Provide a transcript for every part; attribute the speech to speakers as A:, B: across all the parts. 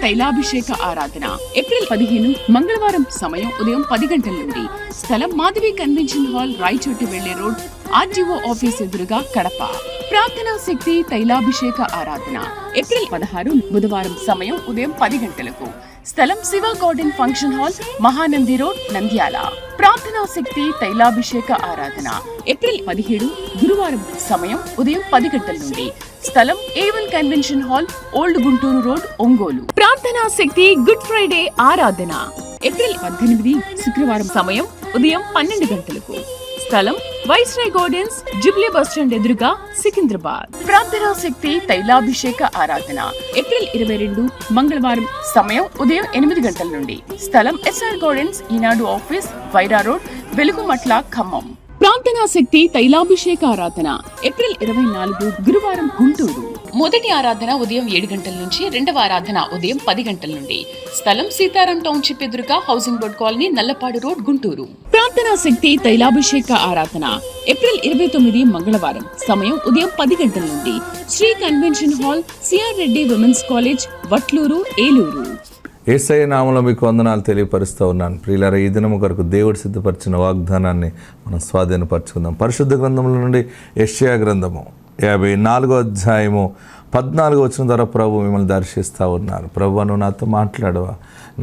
A: తైలాభిషేక ఆరాధన ఏప్రిల్ 15 మంగళవారం. సమయం ఉదయం 10 గంటల నుండి. స్థలం మాధవి కన్వెన్షన్ హాల్, రాయచోటి వెళ్లే రోడ్, ఆర్డీఓ ఆఫీస్ ఎదురుగా, కడప. ప్రార్థనా శక్తి తైలాభిషేక ఆరాధన ఏప్రిల్ 16 బుధవారం. సమయం ఉదయం 10 గంటలకు. స్థలం Shiva garden function hall, Mahanandi road, Nandyal. ప్రార్థనా శక్తి తైలాభిషేక ఆరాధన ఏప్రిల్ 17 గురువారం. సమయం ఉదయం 10 గంటల నుండి. స్థలం A1 convention hall, old Guntur road, Ongole. ప్రార్థనా శక్తి గుడ్ ఫ్రైడే ఆరాధన ఏప్రిల్ 18 శుక్రవారం. సమయం ఉదయం 12 గంటలకు. స్థలం వైస్రాయ్ గార్డెన్స్, జుబ్లీ బస్టాండ్ ఎదురుగా, సికింద్రాబాద్. ప్రార్థనా శక్తి తైలాభిషేక ఆరాధన ఏప్రిల్ 22 మంగళవారం. సమయం ఉదయం 8 గంటల నుండి. స్థలం SR గార్డెన్స్, ఈనాడు ఆఫీస్, వైరా రోడ్, వెలుగుమట్ల, ఖమ్మం. ప్రార్థనా శక్తి తైలాభిషేక ఆరాధన ఏప్రిల్ 24 గురువారం, గుంటూరు. మొదటి ఆరాధన ఉదయం 7 గంటల నుంచి, రెండవ ఆరాధన ఉదయం 10 గంటల నుండి. స్థలం సీతారాం టౌన్షిప్ ఎదురుగా, housing board colony, Nallapadu road, Guntur. ప్రార్థనా శక్తి తైలాభిషేక ఆరాధన ఏప్రిల్ 29 మంగళవారం. సమయం ఉదయం 10 గంటల నుండి. Shri convention hall, CR Reddy women's college, Vatluru, Eluru.
B: Yesayya నామములో మీకు వందనాలు తెలియపరుస్తూ ఉన్నాను. ప్రియులారా, ఈ దినము కొరకు దేవుడు సిద్ధపరిచిన వాగ్దానాన్ని మనం స్వాధీనపరచుకుందాం. పరిశుద్ధ గ్రంథముల నుండి యెషయా గ్రంథము 54వ అధ్యాయము 14వ వచనం ద్వారా ప్రభు మిమ్మల్ని దర్శిస్తూ ఉన్నారు. ప్రభు, నువ్వు నాతో మాట్లాడవా?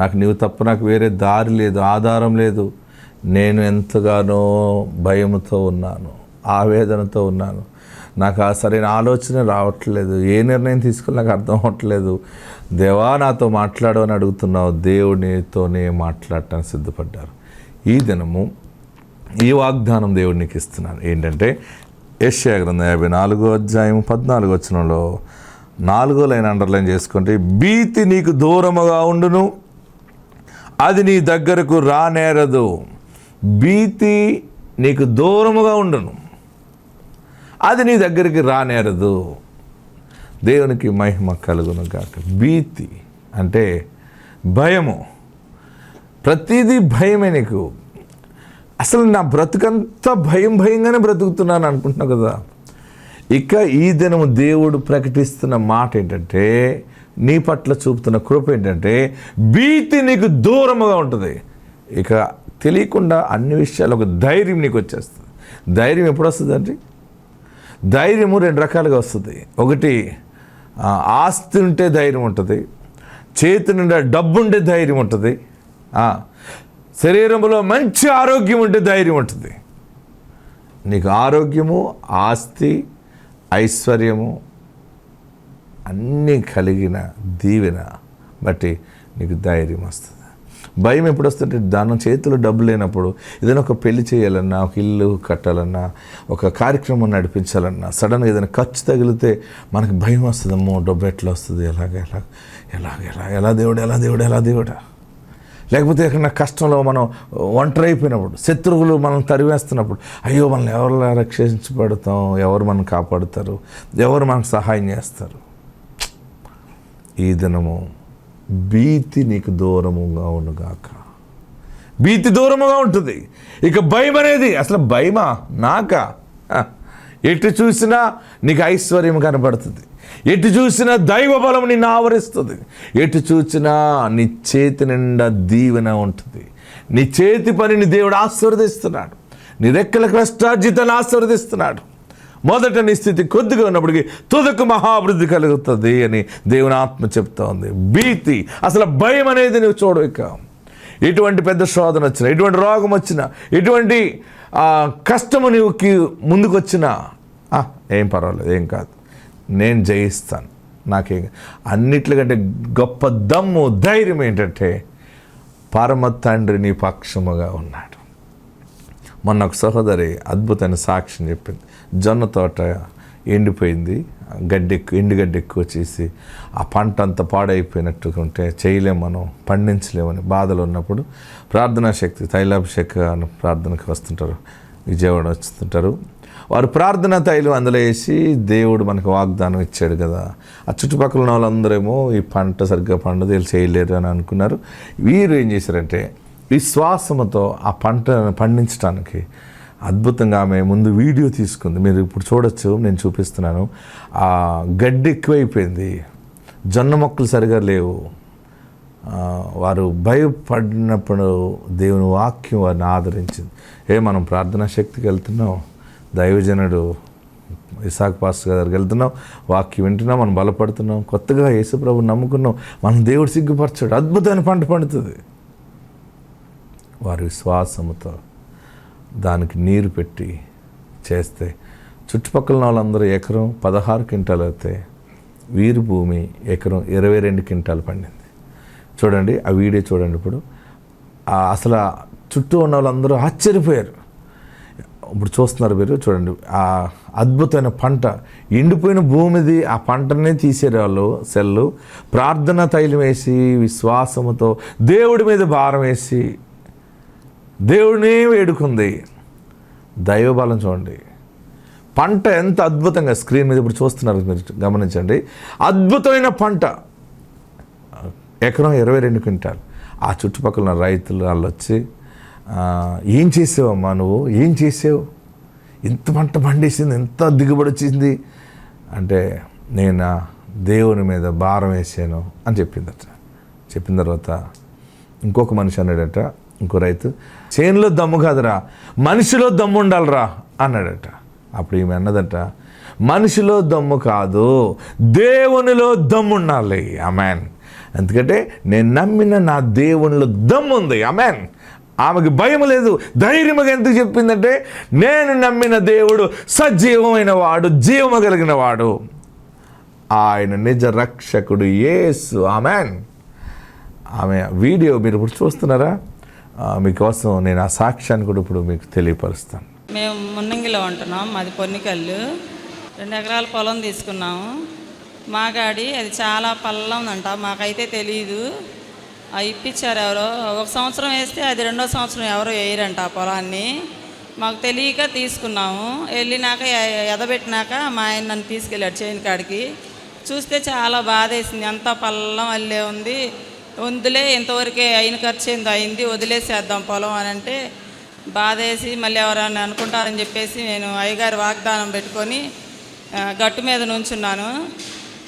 B: నాకు నీవు తప్ప నాకు వేరే దారి లేదు, ఆధారం లేదు. నేను ఎంతగానో భయముతో ఉన్నాను, ఆవేదనతో ఉన్నాను. నాకు ఆ సరైన ఆలోచన రావట్లేదు, ఏ నిర్ణయం తీసుకుని నాకు అర్థం అవ్వట్లేదు. దేవా, నాతో మాట్లాడు అని అడుగుతున్నావు. దేవుడితోనే మాట్లాడటానికి సిద్ధపడ్డారు. ఈ దినము ఈ వాగ్దానం దేవుడికి ఇస్తున్నాను. ఏంటంటే యెషయా గ్రంథం 54వ అధ్యాయం 14వ వచనంలో 4వ లైన్ అండర్లైన్ చేసుకుంటే, భీతి నీకు దూరముగా ఉండును, అది నీ దగ్గరకు రానేరదు. భీతి నీకు దూరముగా ఉండును, అది నీ దగ్గరికి రానేరదు. దేవునికి మహిమ కలుగును గాక. భీతి అంటే భయము. ప్రతిదీ భయమే నీకు. అసలు నా బ్రతుకంతా భయంగానే బ్రతుకుతున్నాను అనుకుంటున్నావు కదా. ఇక ఈ దినము దేవుడు ప్రకటిస్తున్న మాట ఏంటంటే, నీ పట్ల చూపుతున్న కృప ఏంటంటే, భీతి నీకు దూరముగా ఉంటుంది. ఇక తెలియకుండా అన్ని విషయాలు ఒక ధైర్యం నీకు వచ్చేస్తుంది. ధైర్యం ఎప్పుడు వస్తుందండి? ధైర్యము 2 రకాలుగా వస్తుంది. ఒకటి, ఆస్తి ఉంటే ధైర్యం ఉంటుంది, చేతి నిండా డబ్బు ఉంటే ధైర్యం ఉంటుంది, శరీరంలో మంచి ఆరోగ్యం ఉంటే ధైర్యం ఉంటుంది. నీకు ఆరోగ్యము, ఆస్తి, ఐశ్వర్యము అన్నీ కలిగిన దీవెన బట్టి నీకు ధైర్యం వస్తుంది. భయం ఎప్పుడు వస్తుంటే, దాని చేతిలో డబ్బు లేనప్పుడు, ఏదైనా ఒక పెళ్లి చేయాలన్నా, ఒక ఇల్లు కట్టాలన్నా, ఒక కార్యక్రమం నడిపించాలన్నా, సడన్గా ఏదైనా ఖర్చు తగిలితే మనకు భయం వస్తుంది. అమ్మో, డబ్బు ఎట్లా వస్తుంది, ఎలా దేవుడా. లేకపోతే ఎక్కడ కష్టంలో మనం ఒంటరి అయిపోయినప్పుడు, శత్రువులు మనం తరివేస్తున్నప్పుడు, అయ్యో, మనల్ని ఎవరు రక్షించబడతాం, ఎవరు మనం కాపాడుతారు, ఎవరు మనకు సహాయం చేస్తారు. ఈ దినము భీతి నీకు దూరముగా ఉండుగాక. భీతి దూరముగా ఉంటుంది. ఇక భయం అనేది, అసలు భయమా నాకా? ఎటు చూసినా నీకు ఐశ్వర్యం కనబడుతుంది, ఎటు చూసినా దైవ బలం నిన్ను ఆవరిస్తుంది, ఎటు చూసినా నీ చేతి నిండా దీవెన ఉంటుంది. నీ చేతి పనిని దేవుడు ఆశీర్వదిస్తున్నాడు, నీ రెక్కల కష్టార్జితాన్ని ఆశీర్వదిస్తున్నాడు. మొదట నీ స్థితి కొద్దిగా ఉన్నప్పటికీ తుదకు మహాభివృద్ధి కలుగుతుంది అని దేవుని ఆత్మ చెప్తా ఉంది. భీతి, అసలు భయం అనేది నువ్వు చూడవు. ఇక ఎటువంటి పెద్ద శోధన వచ్చినా, ఎటువంటి రోగం వచ్చినా, ఎటువంటి కష్టము నీవుకి ముందుకు వచ్చినా, ఏం పర్వాలేదు, ఏం కాదు, నేను జయిస్తాను. నాకేం అన్నిట్లకంటే గొప్ప దమ్ము, ధైర్యం ఏంటంటే, పరమ తండ్రి నీ పక్షముగా ఉన్నాడు. మొన్న ఒక సహోదరి అద్భుతమైన సాక్ష్యం చెప్పింది. జొన్న తోట ఎండిపోయింది, ఎండుగడ్డి ఎక్కువ చేసి ఆ పంట అంతా పాడైపోయినట్టుగా ఉంటే చేయలేము, మనం పండించలేమని బాధలు ఉన్నప్పుడు ప్రార్థనా శక్తి తైలాభిషేక ప్రార్థనకు వస్తుంటారు, విజయవాడ వస్తుంటారు. వారు ప్రార్థనా తైలం అందులో వేసి దేవుడు మనకు వాగ్దానం ఇచ్చాడు కదా. ఆ చుట్టుపక్కల ఉన్న వాళ్ళందరేమో ఈ పంట సరిగ్గా పండదు, వీళ్ళు చేయలేరు అని అనుకున్నారు. వీరు ఏం చేశారంటే, విశ్వాసంతో ఆ పంటను పండించడానికి అద్భుతంగా ఆమె ముందు వీడియో తీసుకుంది. మీరు ఇప్పుడు చూడొచ్చు, నేను చూపిస్తున్నాను. ఆ గడ్డి ఎక్కువైపోయింది, జొన్న మొక్కలు సరిగా లేవు, వారు భయపడినప్పుడు దేవుని వాక్యం వారిని ఆదరించింది. మనం ప్రార్థనా శక్తికి వెళ్తున్నాం, దైవజనుడు ఇసాక్ పాస్టర్ గారికి వెళ్తున్నాం, వాక్యం వింటున్నాం, మనం బలపడుతున్నాం, కొత్తగా యేసుప్రభుని నమ్ముకున్నాం, మనం దేవుడు సిగ్గుపరచాడు, అద్భుతమైన పంట పండుతుంది. వారి విశ్వాసముతో దానికి నీరు పెట్టి చేస్తే చుట్టుపక్కల వాళ్ళందరూ ఎకరం 16 క్వింటాలు అయితే వీరి భూమి ఎకరం 22 క్వింటాలు పండింది. చూడండి, ఆ వీడియో చూడండి. ఇప్పుడు అసలు చుట్టూ ఉన్న వాళ్ళందరూ ఆశ్చర్యపోయారు. ఇప్పుడు చూస్తున్నారు మీరు, చూడండి ఆ అద్భుతమైన పంట, ఎండిపోయిన భూమిది ఆ పంటనే తీసేరు వాళ్ళు సెల్లు, ప్రార్థన తైలం వేసి విశ్వాసముతో దేవుడి మీద భారం వేసి దేవుడినే వేడుకుంది. దైవబలం చూడండి, పంట ఎంత అద్భుతంగా స్క్రీన్ మీద ఇప్పుడు చూస్తున్నారు మీరు, గమనించండి. అద్భుతమైన పంట, ఎకరం 22 క్వింటాలు. ఆ చుట్టుపక్కల ఉన్న రైతులు వాళ్ళు వచ్చి, ఏం చేసావమ్మా నువ్వు, ఏం చేసావు, ఇంత పంట పండేసింది, ఎంత దిగుబడి వచ్చింది అంటే, నేను దేవుని మీద భారం వేసాను అని చెప్పిందట. చెప్పిన తర్వాత ఇంకొక మనిషి అన్నాడట, ఇంకో రైతు, చేనులో దమ్ము కాదురా, మనిషిలో దమ్ము ఉండాలిరా అన్నాడట. అప్పుడు ఈమె అన్నదట, మనిషిలో దమ్ము కాదు, దేవునిలో దమ్ము ఉండాలి. ఆమెన్. ఎందుకంటే నేను నమ్మిన నా దేవునిలో దమ్ము ఉంది. ఆమెన్. ఆమెకు భయం లేదు, ధైర్యంగా ఎందుకు చెప్పిందంటే, నేను నమ్మిన దేవుడు సజీవమైన వాడు, జీవము కలిగిన వాడు, ఆయన నిజ రక్షకుడు యేసు. ఆమెన్. ఆమె వీడియో మీరు ఇప్పుడు చూస్తున్నారా? మీకోసం నేను ఆ సాక్ష్యాన్ని కూడా ఇప్పుడు మీకు తెలియపరుస్తాను.
C: మేము మున్నంగిలో ఉంటున్నాం, మాది పొన్నికల్లు. 2 ఎకరాల పొలం తీసుకున్నాము. మాగాడి అది చాలా పల్లం ఉందంట, మాకైతే తెలియదు. ఇప్పించారు ఎవరో, 1 సంవత్సరం వేస్తే అది 2వ సంవత్సరం ఎవరో వేయరంట ఆ పొలాన్ని. మాకు తెలియక తీసుకున్నాము. వెళ్ళినాక ఎదబెట్టినాక మా ఆయన నన్ను తీసుకెళ్ళాడు చేను కాడికి. చూస్తే చాలా బాధ వేసింది, అంతా పల్లం అల్లే ఉంది. వదిలే, ఇంతవరకే అయిన ఖర్చు ఏందో అయింది, వదిలేసేద్దాం పొలం అని అంటే బాధ వేసి, మళ్ళీ ఎవరైనా అనుకుంటారని చెప్పేసి నేను అయ్యగారి వాగ్దానం పెట్టుకొని గట్టు మీద నుంచున్నాను.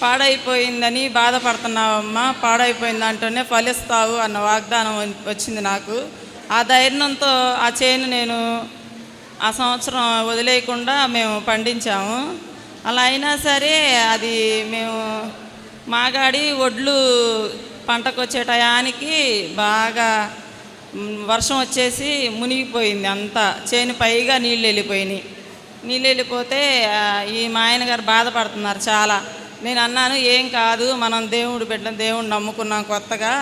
C: పాడైపోయిందని బాధపడుతున్నావమ్మా, పాడైపోయింది అంటూనే ఫలిస్తావు అన్న వాగ్దానం వచ్చింది నాకు. ఆ ధైర్యంతో ఆ చేను నేను ఆ సంవత్సరం వదిలేయకుండా మేము పండించాము. అలా అయినా సరే అది మేము మాగాడి ఒడ్లు పంటకు వచ్చే టయానికి బాగా వర్షం వచ్చేసి మునిగిపోయింది, అంతా చేను పైగా నీళ్ళు వెళ్ళిపోయినాయి. నీళ్ళు వెళ్ళిపోతే ఈ మా ఆయన గారు బాధపడుతున్నారు చాలా. నేను అన్నాను, ఏం కాదు, మనం దేవుడు బిడ్డ, దేవుడు నమ్ముకున్నాం కొత్తగా,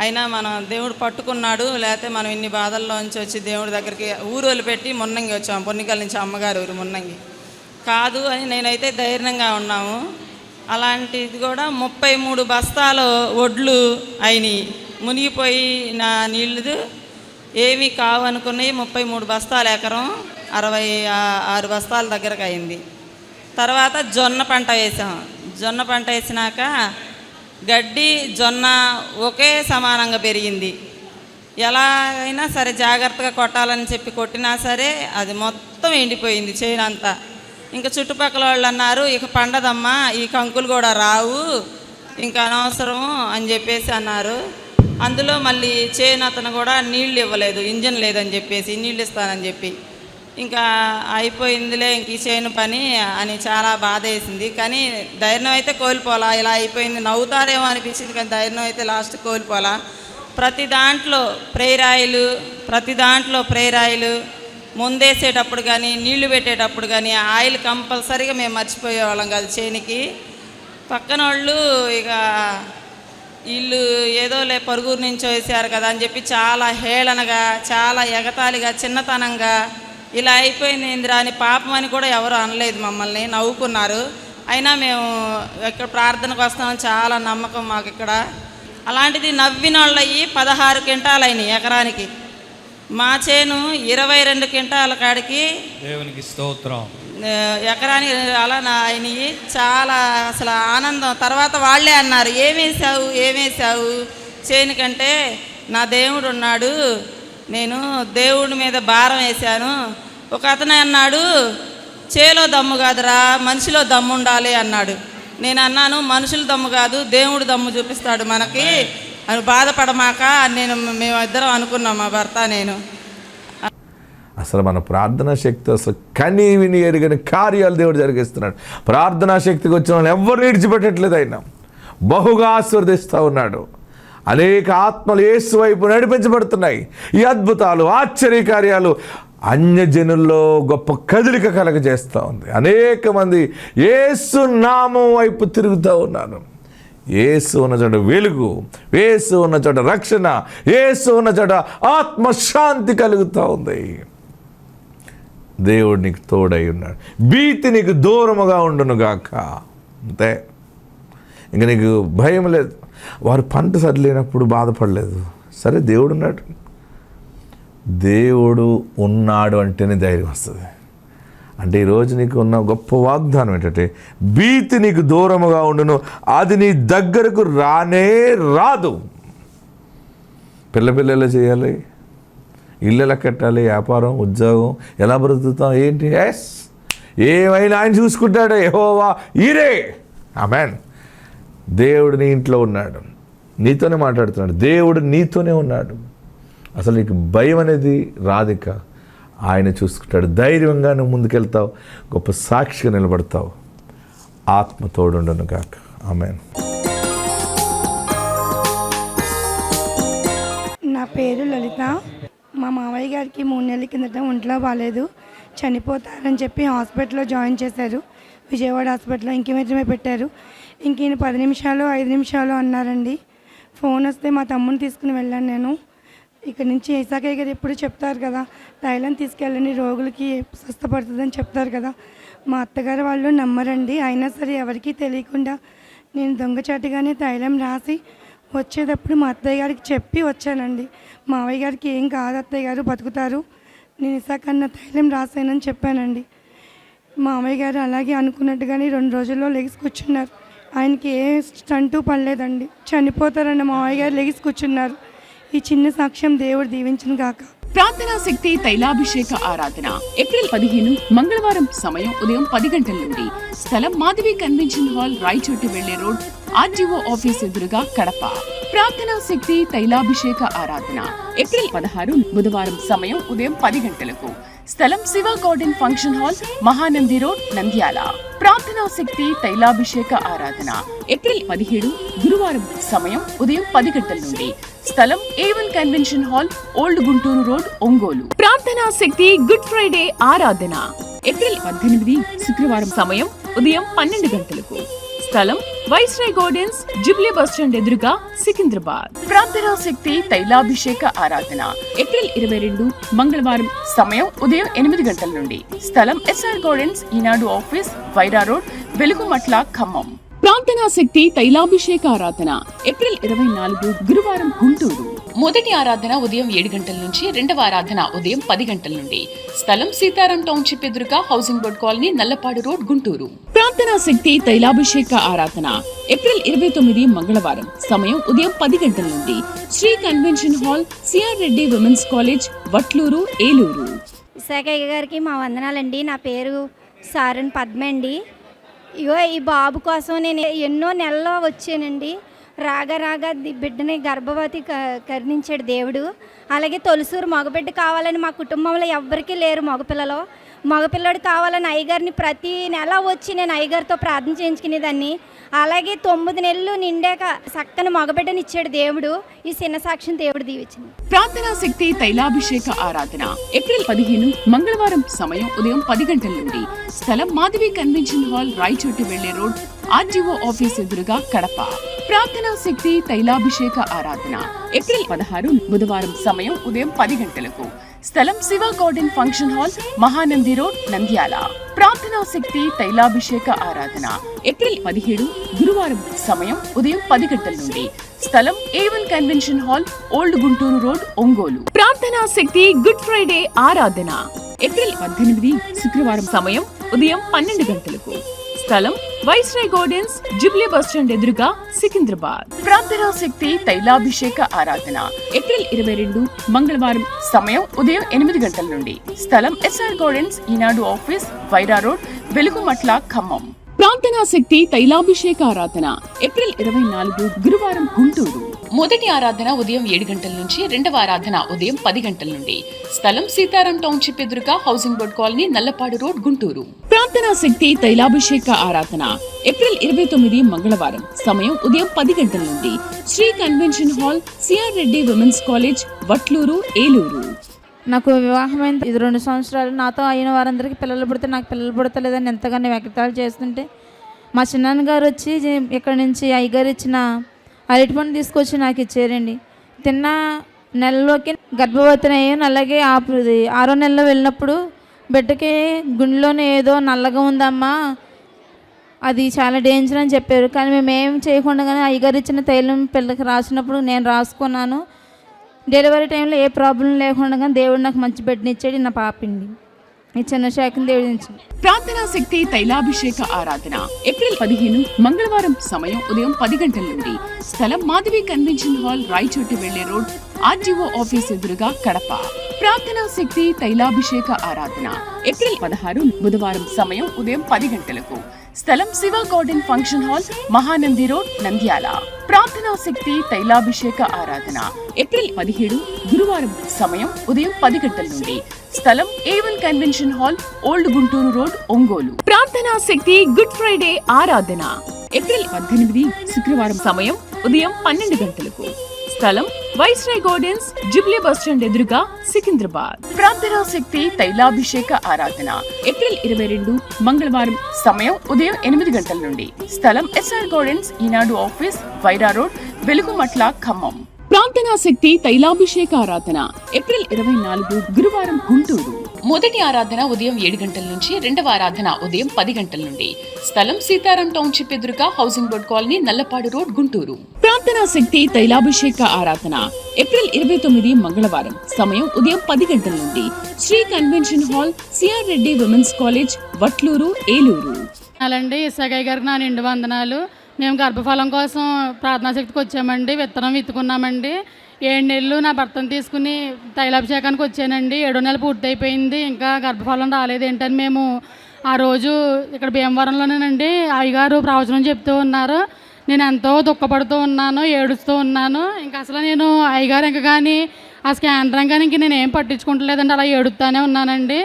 C: అయినా మనం దేవుడు పట్టుకున్నాడు, లేకపోతే మనం ఇన్ని బాధల్లోంచి వచ్చి దేవుడి దగ్గరికి ఊరు వదిలిపెట్టి మున్నంగి వచ్చాము, పొన్నికల్ నుంచి అమ్మగారు ఊరు మున్నంగి. కాదు అని నేనైతే ధైర్యంగా ఉన్నాము. అలాంటిది కూడా 33 బస్తాలు ఒడ్లు అయినాయి, మునిగిపోయిన నీళ్ళు ఏమీ కావనుకున్నాయి. 33 బస్తాలు ఎకరం 66 బస్తాల దగ్గరకు అయింది. తర్వాత జొన్న పంట వేసాం. జొన్న పంట వేసినాక గడ్డి జొన్న ఒకే సమానంగా పెరిగింది. ఎలా అయినా సరే జాగ్రత్తగా కొట్టాలని చెప్పి కొట్టినా సరే అది మొత్తం ఎండిపోయింది చేను అంతా. ఇంకా చుట్టుపక్కల వాళ్ళు అన్నారు, ఇక పండదమ్మా, ఈ కంకులు కూడా రావు, ఇంకా అనవసరం అని చెప్పేసి అన్నారు. అందులో మళ్ళీ చేను అతను కూడా నీళ్ళు ఇవ్వలేదు, ఇంజన్ లేదని చెప్పేసి, నీళ్ళు ఇస్తానని చెప్పి. ఇంకా అయిపోయిందిలే ఇంక ఈ చేను పని అని చాలా బాధ వేసింది. కానీ ధైర్యం అయితే కోల్పోలా, ఇలా అయిపోయింది నవ్వుతారేమో అనిపించింది, కానీ ధైర్యం అయితే లాస్ట్ కోల్పోలా. ప్రతి దాంట్లో ప్రేరాయిలు ముందేసేటప్పుడు కానీ నీళ్లు పెట్టేటప్పుడు కానీ ఆయిల్ కంపల్సరీగా మేము మర్చిపోయేవాళ్ళం కాదు చేనికి. పక్కన వాళ్ళు ఇక వీళ్ళు ఏదో పరుగురు నుంచి వేసారు కదా అని చెప్పి చాలా హేళనగా, చాలా ఎగతాళిగా, చిన్నతనంగా ఇలా అయిపోయింది ఇందిరా అని, పాపం అని కూడా ఎవరు అనలేదు, మమ్మల్ని నవ్వుకున్నారు. అయినా మేము ఇక్కడ ప్రార్థనకు వస్తామని చాలా నమ్మకం మాకు ఇక్కడ. అలాంటిది నవ్విన వాళ్ళు అయ్యి 16 క్వింటాలు అయినాయి ఎకరానికి. మా చేను 22 క్వింటాల కాడికి
D: దేవునికి స్తోత్రం
C: ఎకరానికి అలా అయినాయి. చాలా అసలు ఆనందం. తర్వాత వాళ్ళే అన్నారు, ఏమేసావు చేను కంటే, నా దేవుడు ఉన్నాడు, నేను దేవుడి మీద భారం వేశాను. ఒక అతను అన్నాడు, చేలో దమ్ము కాదురా, మనిషిలో దమ్ము ఉండాలి అన్నాడు. నేను అన్నాను, మనుషుల దమ్ము కాదు, దేవుడు దమ్ము చూపిస్తాడు మనకి, అని బాధపడమాక మేమిద్దరం అనుకున్నాం, మా భర్త నేను.
B: అసలు మన ప్రార్థనా శక్తి అసలు కనీ విని ఎరుగని కార్యాలు దేవుడు జరిగిస్తున్నాడు. ప్రార్థనా శక్తికి వచ్చిన వాళ్ళు ఎవరు విడిచిపెట్టట్లేదు. ఆయన బహుగా ఆశీర్వదిస్తూ ఉన్నాడు. అనేక ఆత్మలు యేసు వైపు నడిపించబడుతున్నాయి. ఈ అద్భుతాలు, ఆశ్చర్యకార్యాలు అన్యజనుల్లో గొప్ప కదలిక కలగజేస్తూ ఉంది. అనేక మంది యేసు నామం వైపు తిరుగుతూ ఉన్నారు. యేసు ఉన్న చోట వెలుగు, యేసు ఉన్న చోట రక్షణ, యేసు ఉన్న చోట ఆత్మశాంతి కలుగుతూ ఉంది. దేవుడు నీకు తోడై ఉన్నాడు. భీతి నీకు దూరముగా ఉండునుగాక. అంతే, ఇంక నీకు భయం లేదు. వారు పంట సరిలేనప్పుడు బాధపడలేదు. సరే, దేవుడు ఉన్నాడు. దేవుడు ఉన్నాడు అంటేనే ధైర్యం వస్తుంది. అంటే ఈరోజు నీకు ఉన్న గొప్ప వాగ్దానం ఏంటంటే భీతి నీకు దూరముగా ఉండును, అది నీ దగ్గరకు రానే రాదు. పిల్లలు చేయాలి, ఇల్లు ఎలా కట్టాలి, వ్యాపారం, ఉద్యోగం ఎలా బ్రతుకుతాం, ఏంటి, ఎస్ ఏమైనా ఆయన చూసుకుంటాడే. యెహోవా ఈరే. ఆమేన్. దేవుడు నీ ఇంట్లో ఉన్నాడు, నీతోనే మాట్లాడుతున్నాడు. దేవుడు నీతోనే ఉన్నాడు. అసలు నీకు భయం అనేది రాదిక. ఆయన చూసుకుంటాడు. ధైర్యంగా నువ్వు ముందుకెళ్తావు, గొప్ప సాక్షిగా నిలబడతావు. ఆత్మ తోడుండును గాక. ఆమేన్.
D: నా పేరు లలిత. మా మావయ్య గారికి 3 నెలల కిందట ఒంట్లో బాగాలేదు, చనిపోతారని చెప్పి హాస్పిటల్లో జాయిన్ చేశారు. విజయవాడ హాస్పిటల్లో ఇంక్యుబేటర్మే పెట్టారు. ఇంక ఈయన 10 నిమిషాలు 5 నిమిషాలు అన్నారండి. ఫోన్ వస్తే మా తమ్ముని తీసుకుని వెళ్ళాను నేను. ఇక్కడ నుంచి ఇసాకయ్య గారు ఎప్పుడు చెప్తారు కదా, తైలం తీసుకెళ్ళండి రోగులకి స్వస్థపడుతుందని చెప్తారు కదా. మా అత్తగారు వాళ్ళు నమ్మరండి. అయినా సరే ఎవరికీ తెలియకుండా నేను దొంగచాటుగానే తైలం రాసి వచ్చేటప్పుడు మా అత్తయ్య గారికి చెప్పి వచ్చానండి. మావయ్య గారికి ఏం కాదు అత్తయ్య గారు, బతుకుతారు, నేను ఇసాకన్న తైలం రాసానని చెప్పానండి. మావయ్య గారు అలాగే అనుకున్నట్టుగానే 2 రోజుల్లో లెగిసి కూర్చున్నారు. ఆయనకి ఏ స్టంటు పడలేదండి. చనిపోతారన్న మావయ్య గారు లెగిసి కూర్చున్నారు. ఈ చిన్న సాక్ష్యం దేవుడు దీవించును గాక.
A: ప్రార్థనా శక్తి తైలాభిషేక ఆరాధన ఏప్రిల్ 15 మంగళవారం. సమయం ఉదయం 10 గంటల నుండి. స్థలం మాధవి కన్వెన్షన్ హాల్, రాయచోటి వెళ్లే రోడ్, ఆర్డీఓ ఆఫీస్ ఎదురుగా, కడప. ప్రార్థనా శక్తి తైలాభిషేక ఆరాధన ఏప్రిల్ 16 బుధవారం. సమయం ఉదయం 10 గంటలకు. స్థలం Shiva garden function hall, Mahanandi road, Nandyal. ప్రార్థనా శక్తి తైలాభిషేక ఆరాధన ఏప్రిల్ 17 గురువారం. సమయం ఉదయం 10 గంటల నుండి. స్థలం A1 convention hall, old Guntur road, Ongole. ప్రార్థనా శక్తి గుడ్ ఫ్రైడే ఆరాధన ఏప్రిల్ 18 శుక్రవారం. సమయం ఉదయం 12 గంటలకు. స్థలం వైస్రాయ్ గార్డెన్స్, జుబ్లీ బస్టాండ్ ఎదురుగా, సికింద్రాబాద్. ప్రార్థనా శక్తి తైలాభిషేక ఆరాధన ఏప్రిల్ 22 మంగళవారం. సమయం ఉదయం 8 గంటల నుండి. స్థలం SR గార్డెన్స్, ఈనాడు ఆఫీస్, వైరా రోడ్, వెలుగుమట్ల, ఖమ్మం. ప్రార్థనా శక్తి తైలాభిషేక ఆరాధన ఏప్రిల్ 24 గురువారం, గుంటూరు. మొదటి ఆరాధన ఉదయం 7 గంటల నుంచి, రెండవ ఆరాధన ఉదయం 10 గంటల నుండి. స్థలం సీతారాం టౌన్షిప్ ఎదురుగా, housing board colony, Nallapadu road, Guntur. ప్రార్థనా శక్తి తైలాభిషేక ఆరాధన ఏప్రిల్ 29 మంగళవారం. సమయం ఉదయం 10 గంటల నుండి. Shri convention hall, CR Reddy women's college, Vatluru, Eluru.
E: Isakayya గారికి మా వందనాలండి. నా పేరు సారన్ పద్మ అండి. ఇగో ఈ బాబు కోసం నేను ఎన్నో నెలల్లో వచ్చానండి. రాగా బిడ్డని గర్భవతి కరుణించాడు దేవుడు. అలాగే తొలిసూరు మగబిడ్డ కావాలని మా కుటుంబంలో ఎవ్వరికీ లేరు మగపిల్లలు. మగపిల్లడు కావాలని అయ్యగారిని ప్రతి నెల వచ్చి నేను అయ్యగారితో ప్రార్థన చేయించుకునేదాన్ని. అలాగే 9 నెలలు నిండాక చక్కని మగబిడ్డని ఇచ్చాడు దేవుడు. ఈ చిన్న సాక్ష్యం దేవుడు దీవించింది.
A: ప్రార్థనా శక్తి తైలాభిషేక ఆరాధన ఏప్రిల్ 15 మంగళవారం. సమయం ఉదయం 10 గంటల నుండి. స్థలం మాధవి కన్వెన్షన్ హాల్, రాయచోటి వెళ్లే రోడ్, ఆర్డీఓ ఆఫీస్ ఎదురుగా, కడప. ప్రార్థనా శక్తి తైలాభిషేక ఆరాధన ఏప్రిల్ 16 బుధవారం. సమయం ఉదయం 10 గంటలకు. స్థలం Shiva garden function hall, Mahanandi road, Nandyal. ప్రార్థనా శక్తి తైలాభిషేక ఆరాధన ఏప్రిల్ 17 గురువారం. సమయం ఉదయం 10 గంటల నుండి. స్థలం A1 convention hall, old Guntur road, Ongole. ప్రార్థనా శక్తి గుడ్ ఫ్రైడే ఆరాధన ఏప్రిల్ 18 శుక్రవారం. సమయం ఉదయం 12 గంటలకు. స్థలం వైస్రాయ్ గార్డెన్స్, జుబ్లీ బస్టాండ్ ఎదురుగా, సికింద్రాబాద్. ప్రార్థనా శక్తి తైలాభిషేక ఆరాధన ఏప్రిల్ 22 మంగళవారం. సమయం ఉదయం 8 గంటల నుండి. స్థలం SR గార్డెన్స్, ఈనాడు ఆఫీస్, వైరా రోడ్, వెలుగుమట్ల, ఖమ్మం. ప్రార్థనా శక్తి తైలాభిషేక ఆరాధన ఏప్రిల్ 24 గురువారం, గుంటూరు. మొదటి ఆరాధన ఉదయం 7 గంటల నుంచి, రెండవ ఆరాధన ఉదయం 10 గంటల నుండి. స్థలం సీతారాం టౌన్షిప్ ఎదురుగా housing board colony, Nallapadu road, Guntur. ప్రార్థనా శక్తి తైలాభిషేక ఆరాధన ఏప్రిల్ 29 మంగళవారం. సమయం ఉదయం 10 గంటల నుండి. Shri convention hall, CR Reddy women's college, Vatluru, Eluru.
F: నాకు వివాహమైన 2 సంవత్సరాలు. నాతో అయిన వారందరికీ పిల్లలు పుడితే నాకు పిల్లలు పుడతలేదని ఎంతగానో వ్యక్తాలు చేస్తుంటే మా చిన్నాన్నగారు వచ్చి ఇక్కడ నుంచి అయ్యగారు ఇచ్చిన అరటిపండు తీసుకొచ్చి నాకు ఇచ్చారండి. తిన్న నెలలోకి గర్భవతిని అయ్యాను. అలాగే 6వ నెలలో వెళ్ళినప్పుడు బిడ్డకి గుండెలోనే ఏదో నల్లగా ఉందమ్మా, అది చాలా డేంజర్ అని చెప్పారు. కానీ మేము ఏం చేయకుండా అయ్యగారు ఇచ్చిన తైలం పిల్లకి రాసినప్పుడు నేను రాసుకున్నాను. డెలివరీ టైంలో ఏ ప్రాబ్లం లేకుండా దేవుడు నాకు మంచి బిడ్డని ఇచ్చాడు. నా పాపిండి ఈ చిన్న శాఖను దేవుడు ఇచ్చాడు.
A: ప్రార్థనా శక్తి తైలాభిషేక ఆరాధన ఏప్రిల్ 15 మంగళవారం. సమయం ఉదయం 10 గంటల నుండి. స్థలం మాధవి కన్వెన్షన్ హాల్, రాయచోటి వెళ్లే రోడ్, ఆర్డీఓ ఆఫీస్ ఎదురుగా, కడప. ప్రార్థనా శక్తి తైలాభిషేక ఆరాధన ఏప్రిల్ 16 బుధవారం. సమయం ఉదయం 10 గంటలకు. స్థలం Shiva garden function hall, Mahanandi road, Nandyal. ప్రార్థనా శక్తి తైలాభిషేక ఆరాధన ఏప్రిల్ 17 గురువారం. సమయం ఉదయం 10 గంటల నుండి. స్థలం A1 convention hall, old Guntur road, Ongole. ప్రార్థనా శక్తి గుడ్ ఫ్రైడే ఆరాధన ఏప్రిల్ 18 శుక్రవారం. సమయం ఉదయం 12 గంటలకు. స్థలం వైస్రాయ్ గార్డెన్స్, జుబ్లీ బస్టాండ్ ఎదురుగా, సికింద్రాబాద్. ప్రార్థనా శక్తి తైలాభిషేక ఆరాధన ఏప్రిల్ 22 మంగళవారం. సమయం ఉదయం 8 గంటల నుండి. స్థలం ఎస్ఆర్ గార్డెన్స్, ఈనాడు ఆఫీస్, వైరా రోడ్, వెలుగుమట్ల, ఖమ్మం. ప్రార్థనా శక్తి తైలాభిషేక ఆరాధన ఏప్రిల్ 24 గురువారం, గుంటూరు. మొదటి ఆరాధన ఉదయం 7 గంటల నుంచి, రెండవ ఆరాధన ఉదయం 10 గంటల నుండి. స్థలం సీతారాం టౌన్షిప్ ఎదురుగా housing board colony, Nallapadu road, Guntur. ప్రార్థనా శక్తి తైలాభిషేక ఆరాధన ఏప్రిల్ 29 మంగళవారం. సమయం ఉదయం 10 గంటల నుండి. Shri convention hall, CR Reddy women's college, Vatluru, Eluru.
G: అలాండి ఇసాగయ్య గారికి నా నిండు వందనాలు. మేము గర్భఫలం కోసం ప్రార్థనా శక్తికి వచ్చామండి. విత్తనం విత్తుకున్నామండి. 7 నెలలు నా భర్తను తీసుకుని తైలాభిషేకానికి వచ్చానండి. 7వ నెల పూర్తయిపోయింది. ఇంకా గర్భఫలం రాలేదు. ఏంటని మేము ఆ రోజు ఇక్కడ భీమవరంలోనేనండి అయ్యగారు ప్రవచనం చెప్తూ ఉన్నారు. నేను ఎంతో దుఃఖపడుతూ ఉన్నాను, ఏడుస్తూ ఉన్నాను. ఇంకా అసలు నేను అయ్యగారు ఇంకా కానీ ఆ స్కానర్ కానీ ఇంక నేను ఏం పట్టించుకుంటలేదండి. అలా ఏడుస్తూనే ఉన్నానండి.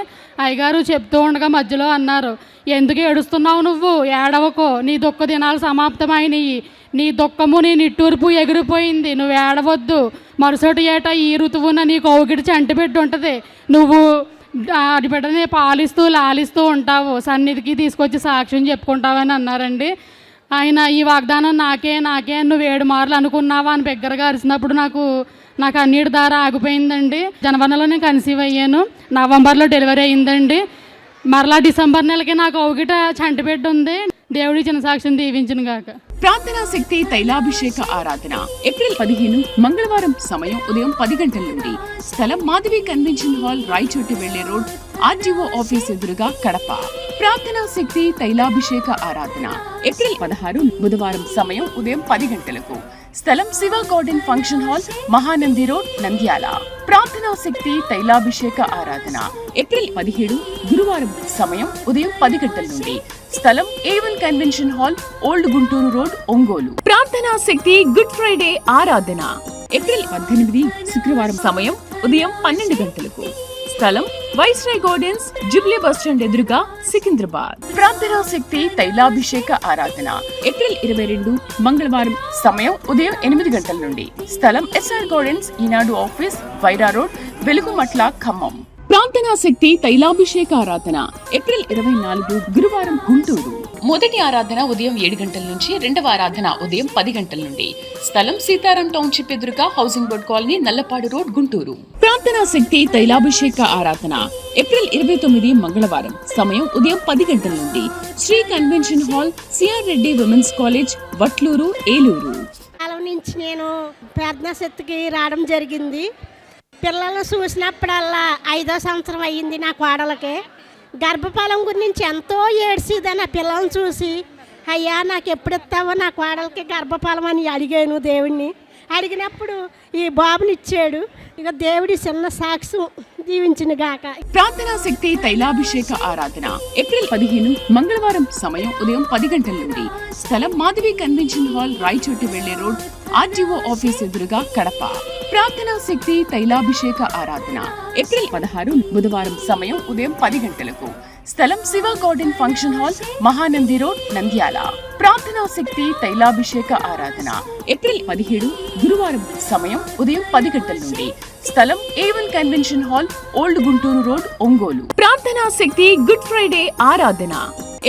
G: అయ్యగారు చెప్తూ ఉండగా మధ్యలో అన్నారు, ఎందుకు ఏడుస్తున్నావు నువ్వు, ఏడవకో, నీ దుఃఖ దినాలు సమాప్తమైనవి, నీ దుఃఖము నీ నిట్టూర్పు ఎగిరిపోయింది, నువ్వు ఏడవద్దు. మరుసటి ఏట ఈ ఋతువున నీకు కౌగిడి చంటి బిడ్డ ఉంటుంది, నువ్వు ఆడి బిడ్డని పాలిస్తూ లాలిస్తూ ఉంటావు, సన్నిధికి తీసుకొచ్చి సాక్ష్యం చెప్పుకుంటావని అన్నారండి. ఆయన ఈ వాగ్దానం నాకే నువ్వు 7 మార్లు అనుకున్నావా అని బిగ్గరగా అరిచినప్పుడు నాకు అన్నిటి దార ఆగిపోయిందండి. జనవరిలో నేను కన్సీవ్ అయ్యాను. నవంబర్లో డెలివరీ అయిందండి. మరలా డిసెంబర్ నెలకి నాకు ఒకగిట చంటి బిడ్డ ఉంది. దేవుడి చిన్న సాక్ష్యం దీవించును గాక.
A: ప్రార్థనా శక్తి తైలాభిషేక ఆరాధన ఏప్రిల్ 15 మంగళవారం. సమయం ఉదయం 10 గంటల నుండి. స్థలం మాధవి కన్వెన్షన్ హాల్, రాయచోటి వెళ్లే రోడ్, ఆర్డీఓ ఆఫీస్ ఎదురుగా, కడప. ప్రార్థనా శక్తి తైలాభిషేక ఆరాధన ఏప్రిల్ 16 బుధవారం. సమయం ఉదయం 10 గంటలకు. స్థలం Shiva garden function hall, Mahanandi road, Nandyal. ప్రార్థనా శక్తి తైలాభిషేక ఆరాధన ఏప్రిల్ 17 గురువారం. సమయం ఉదయం 10 గంటల నుండి. స్థలం A1 convention hall, old Guntur road, Ongole. ప్రార్థనా శక్తి గుడ్ ఫ్రైడే ఆరాధన ఏప్రిల్ 18 శుక్రవారం. సమయం ఉదయం 12 గంటలకు. స్థలం వైస్రాయ్ గార్డెన్స్, జుబ్లీ బస్టాండ్ ఎదురుగా, సికింద్రాబాద్. ప్రార్థనా శక్తి తైలాభిషేక ఆరాధన ఏప్రిల్ 22 మంగళవారం. సమయం ఉదయం 8 గంటల నుండి. స్థలం ఎస్ఆర్ గార్డెన్స్, ఈనాడు ఆఫీస్, వైరా రోడ్, వెలుగుమట్ల, ఖమ్మం. ప్రార్థనా శక్తి తైలాభిషేక ఆరాధన ఏప్రిల్ 24 గురువారం, గుంటూరు. మొదటి ఆరాధన ఉదయం 7 గంటల నుంచి, రెండవ ఆరాధన ఉదయం 10 గంటల నుండి. స్థలం సీతారాం టౌన్షిప్ ఎదురుగా housing board colony, Nallapadu road, Guntur. ప్రార్థనా శక్తి తైలాభిషేక ఆరాధన ఏప్రిల్ 29 మంగళవారం. సమయం ఉదయం 10 గంటల నుండి. Shri convention hall, CR Reddy women's college, Vatluru, Eluru.
H: కాలం నుంచి నేను ప్రార్థనా శక్తికి రావడం జరిగింది. పిల్లలు చూసినప్పుడల్లా 5వ సంవత్సరం అయ్యింది నా కోడలకి. గర్భఫలం గురించి ఎంతో ఏడ్చిదని ఆ పిల్లల్ని చూసి, అయ్యా నాకు ఎప్పుడు ఇస్తావో నా కోడలకి గర్భఫలం అని అడిగాను దేవుణ్ణి. అడిగినప్పుడు ఈ బాబుని ఇచ్చాడు. ఇక దేవుడి చిన్న సాక్ష్యం దీవించిన గాక.
A: ప్రార్థనా శక్తి తైలాభిషేక ఆరాధన ఏప్రిల్ 15 మంగళవారం. సమయం ఉదయం 10 గంటల నుండి. స్థలం మాధవి కన్వెన్షన్ హాల్, రాయచోటి వెళ్లే రోడ్, ఆర్డీఓ ఆఫీస్ ఎదురుగా కడప. ప్రార్థనా శక్తి తైలాభిషేక ఆరాధన ఏప్రిల్ 16 బుధవారం. సమయం ఉదయం 10 గంటలకు. స్థలం Shiva garden function hall, Mahanandi road, Nandyal. ప్రార్థనా శక్తి తైలాభిషేక ఆరాధన ఏప్రిల్ 17 గురువారం. సమయం ఉదయం 10 గంటల నుండి. స్థలం A1 convention hall, old Guntur road, Ongole. ప్రార్థనా శక్తి గుడ్ ఫ్రైడే ఆరాధన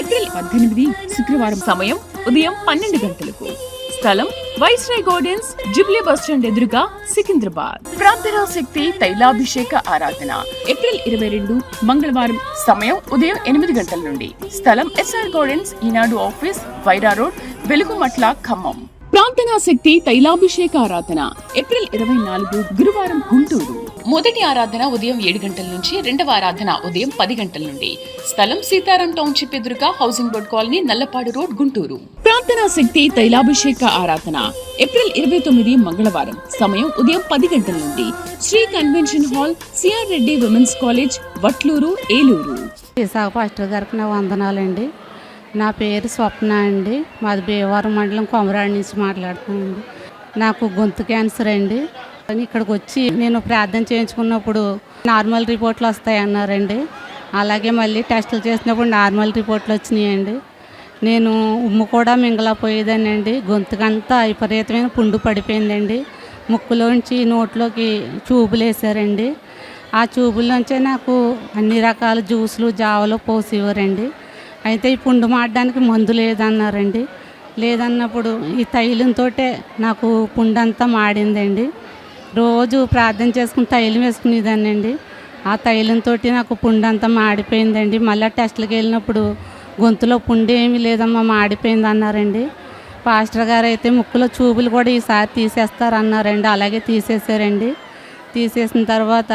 A: ఏప్రిల్ 18 శుక్రవారం. సమయం ఉదయం 12 గంటలకు. స్థలం వైస్రాయ్ గార్డెన్స్, జుబ్లీ బస్టాండ్ ఎదురుగా, సికింద్రాబాద్. ప్రార్థనా శక్తి తైలాభిషేక ఆరాధన ఏప్రిల్ 22 మంగళవారం. సమయం ఉదయం 8 గంటల నుండి. స్థలం SR గార్డెన్స్, ఈనాడు ఆఫీస్, వైరా రోడ్, వెలుగుమట్ల, ఖమ్మం. ప్రార్థనా శక్తి తైలాభిషేక ఆరాధన ఏప్రిల్ 24 గురువారం, గుంటూరు. మొదటి ఆరాధన ఉదయం 7 గంటల నుంచి, రెండవ ఆరాధన ఉదయం 10 గంటల నుండి. స్థలం సీతారాం టౌన్షిప్ ఎదురుగా, housing board colony, Nallapadu road, Guntur. ప్రార్థనా శక్తి తైలాభిషేక ఆరాధన ఏప్రిల్ 29 మంగళవారం. సమయం ఉదయం 10 గంటల నుండి. Shri convention hall, CR Reddy women's college, Vatluru, Eluru.
I: Visakha pastor గారికి నా వందనాలండి. నా పేరు స్వప్న అండి. మాది భీమవరం మండలం కొమరాడి నుంచి మాట్లాడుతున్నానండి. నాకు గొంతు క్యాన్సర్ అండి. ఇక్కడికి వచ్చి నేను ప్రార్థన చేయించుకున్నప్పుడు నార్మల్ రిపోర్ట్లు వస్తాయన్నారండి. అలాగే మళ్ళీ టెస్టులు చేసినప్పుడు నార్మల్ రిపోర్ట్లు వచ్చినాయండి. నేను ఉమ్ము కూడా మింగలపోయేదానండి. గొంతుకంతా విపరీతమైన పుండు పడిపోయిందండి. ముక్కులోంచి నోట్లోకి ట్యూబులు వేసారండి. ఆ ట్యూబుల్లోంచే నాకు అన్ని రకాల జ్యూసులు, జావలు పోసేవారండి. అయితే ఈ పుండు మాడడానికి మందు లేదన్నారండి. లేదన్నప్పుడు ఈ తైలంతో నాకు పుండంతా మాడిందండి. రోజు ప్రార్థన చేసుకుని తైలం వేసుకునేదానండి. ఆ తైలంతో నాకు పుండంతా మాడిపోయిందండి. మళ్ళీ టెస్టులకు వెళ్ళినప్పుడు గొంతులో పుండు ఏమీ లేదమ్మా, మాడిపోయింది అన్నారండి. పాస్టర్ గారు అయితే ముక్కులో చూపులు కూడా ఈసారి తీసేస్తారన్నారండి. అలాగే తీసేసారండి. తీసేసిన తర్వాత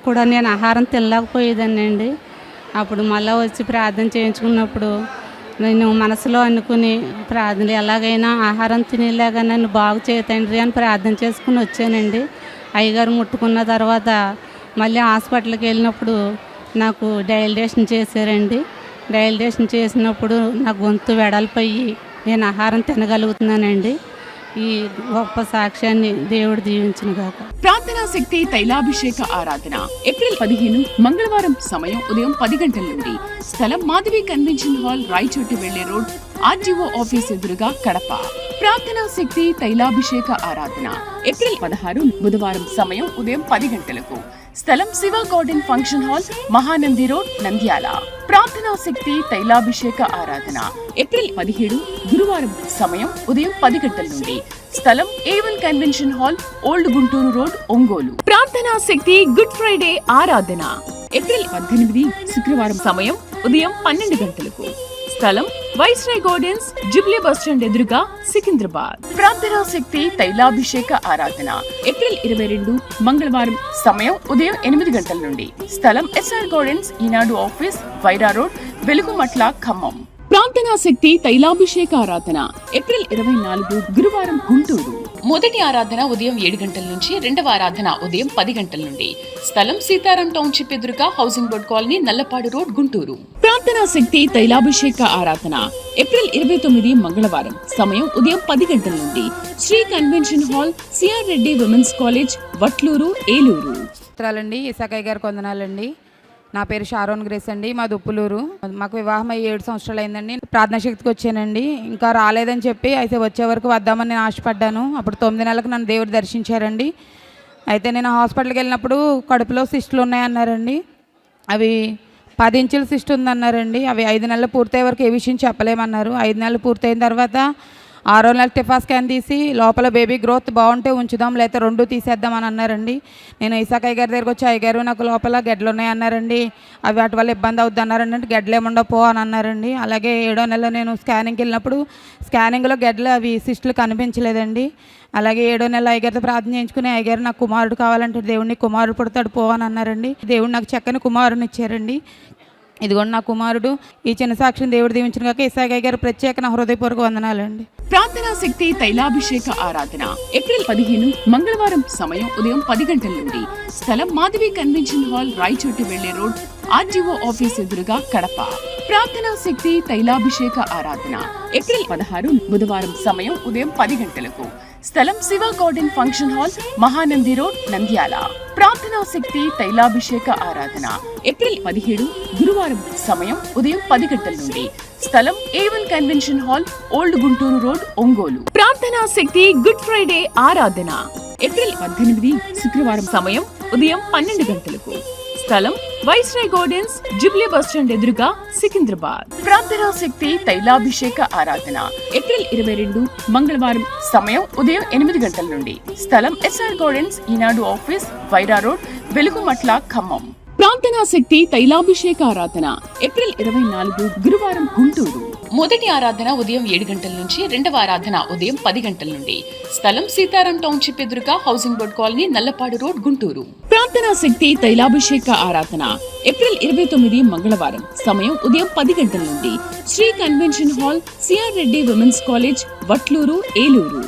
I: కూడా నేను ఆహారం తినలేకపోయేదానండి. అప్పుడు మళ్ళీ వచ్చి ప్రార్థన చేయించుకున్నప్పుడు నేను మనసులో అనుకుని ప్రార్థన ఎలాగైనా ఆహారం తినేలాగా నన్ను బాగు చేయతండ్రి అని ప్రార్థన చేసుకుని వచ్చానండి. అయ్యగారు ముట్టుకున్న తర్వాత మళ్ళీ హాస్పిటల్కి వెళ్ళినప్పుడు నాకు డైలటేషన్ చేశారండి. డైలటేషన్ చేసినప్పుడు నా గొంతు వెడల్పోయి నేను ఆహారం తినగలుగుతున్నానండి. ఈ గొప్ప సాక్ష్యాన్ని దేవుడు దీవించును గాక.
A: ప్రార్థనా శక్తి తైలాభిషేక ఆరాధన ఏప్రిల్ 15 మంగళవారం. సమయం ఉదయం 10 గంటల నుండి. స్థలం మాధవి కన్వెన్షన్ హాల్, రాయచోటి వెళ్లే రోడ్, ఆర్డీఓ ఆఫీస్ ఎదురుగా, కడప. ప్రార్థనా శక్తి తైలాభిషేక ఆరాధన ఏప్రిల్ 16 బుధవారం. సమయం ఉదయం 10 గంటలకు. స్థలం Shiva garden function hall, Mahanandi road, Nandyal. ప్రార్థనా శక్తి తైలాభిషేక ఆరాధన ఏప్రిల్ 17 గురువారం. సమయం ఉదయం 10 గంటల నుండి. స్థలం A1 convention hall, old Guntur road, Ongole. ప్రార్థనా శక్తి గుడ్ ఫ్రైడే ఆరాధన ఏప్రిల్ 18 శుక్రవారం. సమయం ఉదయం 12 గంటలకు. స్థలం వైస్రాయ్ గార్డెన్స్, జుబ్లీ బస్టాండ్ ఎదురుగా, సికింద్రాబాద్. ప్రార్థనా శక్తి తైలాభిషేక ఆరాధన ఏప్రిల్ 22 మంగళవారం. సమయం ఉదయం 8 గంటల నుండి. స్థలం SR గార్డెన్స్, ఈనాడు ఆఫీస్, వైరా రోడ్, వెలుగుమట్ల, ఖమ్మం. ప్రార్థనా శక్తి తైలాభిషేక ఆరాధన ఏప్రిల్ 24 గురువారం, గుంటూరు. మొదటి ఆరాధన ఉదయం 7 గంటల నుంచి, రెండవ ఆరాధన ఉదయం 10 గంటల నుండి. స్థలం సీతారాం టౌన్షిప్ ఎదురుగా, housing board colony, Nallapadu road, Guntur. ప్రార్థనా శక్తి తైలాభిషేక ఆరాధన ఏప్రిల్ 29 మంగళవారం. సమయం ఉదయం 10 గంటల నుండి. Shri convention hall, CR Reddy women's college, Vatluru, Eluru.
J: చిత్రాలండి. ఇసాకయ్య గారికి వందనాలండి. నా పేరు షారోన్ గ్రేస్ అండి. మా దుప్పులూరు. మాకు వివాహం అయ్యి 7 సంవత్సరాలు అయిందండి. ప్రార్థనా శక్తికి వచ్చానండి. ఇంకా రాలేదని చెప్పి అయితే వచ్చే వరకు వద్దామని నేను ఆశపడ్డాను. అప్పుడు 9 నెలలకు నన్ను దేవుడు దర్శించారండి. అయితే నేను హాస్పిటల్కి వెళ్ళినప్పుడు కడుపులో సిస్టులు ఉన్నాయన్నారండి. అవి 10 ఇంచుల సిస్ట్ ఉందన్నారండి. అవి 5 నెలలు పూర్తయ్యే వరకు ఏ విషయం చెప్పలేమన్నారు. 5 నెలలు పూర్తయిన తర్వాత 6వ నెల టిఫా స్కాన్ తీసి లోపల బేబీ గ్రోత్ బాగుంటే ఉంచుదాం, లేకపోతే 2 తీసేద్దామని అన్నారండి. నేను ఇసాకయ్య గారి దగ్గరకు వచ్చి, అయ్యగారు నాకు లోపల గెడ్లు ఉన్నాయన్నారండి, అవి వాటి వల్ల ఇబ్బంది అవుద్ది అన్నారండి. గెడ్లు ఏముండవు పో అని అన్నారండి. అలాగే 7వ నెలలో నేను స్కానింగ్కి వెళ్ళినప్పుడు స్కానింగ్లో గెడ్లు అవి సిస్టులు కనిపించలేదండి. అలాగే 7వ నెల అయ్యగారితో ప్రార్థన చేయించుకుని, అయ్యగారు నాకు కుమారుడు కావాలంటే దేవుడిని కుమారుడు పుడతాడు పో అని అన్నారండి. దేవుడు నాకు చక్కని కుమారుని ఇచ్చారండి. ఇదిగోండి నా కుమారుడు. ఈ చిన్న సాక్ష్యం దేవుడు దీవించిన కాక ఇసాకయ్య గారు ప్రత్యేక నా హృదయపూర్వక వందనాలండి.
A: ప్రార్థనా శక్తి తైలాభిషేక ఆరాధన ఏప్రిల్ 15 మంగళవారం. సమయం ఉదయం 10 గంటల నుండి. స్థలం మాధవి కన్వెన్షన్ హాల్, రాయచోటి వెళ్లే రోడ్, ఆర్డీఓ ఆఫీస్ ఎదురుగా, కడప. ప్రార్థనా శక్తి తైలాభిషేక ఆరాధన ఏప్రిల్ 16 బుధవారం. సమయం ఉదయం 10 గంటలకు. స్థలం Shiva garden function hall, Mahanandi road, Nandyal. ప్రార్థనా శక్తి తైలాభిషేక ఆరాధన ఏప్రిల్ 17 గురువారం. సమయం ఉదయం 10 గంటల నుండి. స్థలం A1 convention hall, old Guntur road, Ongole. ప్రార్థనా శక్తి గుడ్ ఫ్రైడే ఆరాధన ఏప్రిల్ 18 శుక్రవారం. సమయం ఉదయం 12 గంటలకు. స్థలం వైస్రాయ్ గార్డెన్స్, జుబ్లీ బస్టాండ్ ఎదురుగా, సికింద్రాబాద్. ప్రార్థనా శక్తి తైలాభిషేక ఆరాధన ఏప్రిల్ 22 మంగళవారం. సమయం ఉదయం 8 గంటల నుండి. స్థలం SR గార్డెన్స్, ఈనాడు ఆఫీస్, వైరా రోడ్, వెలుగుమట్ల, ఖమ్మం. ప్రార్థనా శక్తి తైలాభిషేక ఆరాధన ఏప్రిల్ 24 గురువారం, గుంటూరు. మొదటి ఆరాధన ఉదయం 7 గంటల నుంచి, రెండవ ఆరాధన ఉదయం 10 గంటల నుండి. స్థలం సీతారాం టౌన్షిప్ ఎదురుగా, housing board colony, Nallapadu road, Guntur. ప్రార్థనా శక్తి తైలాభిషేక ఆరాధన ఏప్రిల్ 29 మంగళవారం. సమయం ఉదయం 10 గంటల నుండి. Shri convention hall, CR Reddy women's college, Vatluru, Eluru.